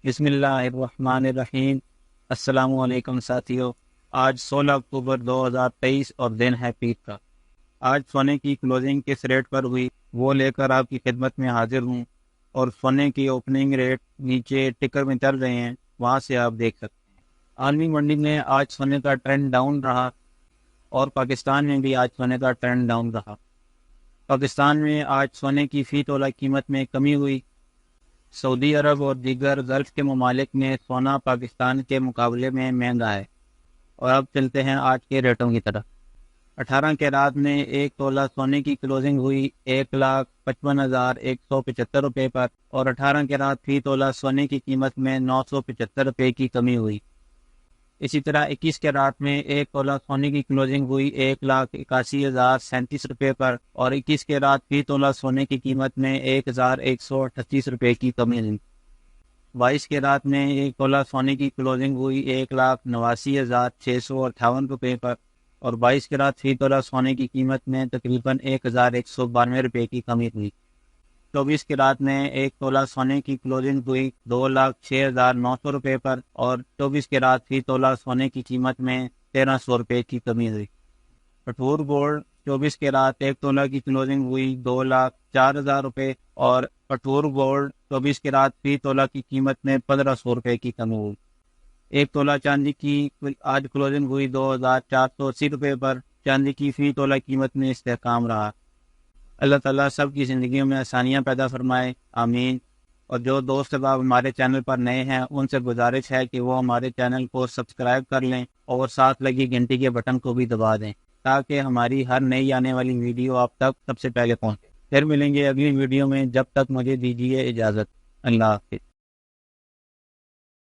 بسم اللہ الرحمن الرحیم۔ السلام علیکم ساتھیو۔ آج 16 اکتوبر 2023 اور دن ہے پیر کا۔ آج سونے کی کلوزنگ کس ریٹ پر ہوئی وہ لے کر آپ کی خدمت میں حاضر ہوں، اور سونے کی اوپننگ ریٹ نیچے ٹکر میں چل رہے ہیں، وہاں سے آپ دیکھ سکتے ہیں۔ عالمی منڈی میں آج سونے کا ٹرینڈ ڈاؤن رہا، اور پاکستان میں بھی آج سونے کا ٹرینڈ ڈاؤن رہا۔ پاکستان میں آج سونے کی فی تولہ قیمت میں کمی ہوئی۔ سعودی عرب اور دیگر گلف کے ممالک میں سونا پاکستان کے مقابلے میں مہنگا ہے۔ اور اب چلتے ہیں آج کے ریٹوں کی طرف۔ 18 کے رات میں ایک تولہ سونے کی کلوزنگ ہوئی 1,55,175 روپے پر، اور 18 کے رات فی تولہ سونے کی قیمت میں 975 روپے کی کمی ہوئی۔ اسی طرح 21 کے رات میں ایک تولہ سونے کی کلوزنگ ہوئی 1,81,037 روپے پر، اور 21 کے رات فی تولہ سونے کی قیمت میں 1,138 روپے کی کمی ہوئی۔ 22 کے رات میں ایک تولہ سونے کی کلوزنگ ہوئی 1,89,658 روپے پر، اور 22 کے رات فی تولہ سونے کی قیمت میں تقریباً 1,192 روپے کی کمی ہوئی۔ 24 کی رات میں ایک تولہ سونے کی کلوزنگ ہوئی 2,06,900 روپے پر، اور 24 کی رات فی تولہ سونے کی قیمت میں 1,300 روپے کی کمی ہوئی۔ کٹور گولڈ 24 کی رات ایک تولہ کی کلوزنگ ہوئی 2,04,000 روپے، اور کٹور گولڈ 24 کی رات فی تولہ کی قیمت میں 1,500 روپے کی کمی ہوئی۔ ایک تولہ چاندی کی آج کلوزنگ ہوئی 2,480 روپے پر۔ چاندی کی فی تولہ قیمت میں استحکام رہا۔ اللہ تعالیٰ سب کی زندگیوں میں آسانیاں پیدا فرمائے، آمین۔ اور جو دوست اب ہمارے چینل پر نئے ہیں، ان سے گزارش ہے کہ وہ ہمارے چینل کو سبسکرائب کر لیں، اور ساتھ لگی گھنٹی کے بٹن کو بھی دبا دیں، تاکہ ہماری ہر نئی آنے والی ویڈیو آپ تک سب سے پہلے پہنچے۔ پھر ملیں گے اگلی ویڈیو میں، جب تک مجھے دیجیے اجازت۔ اللہ حافظ۔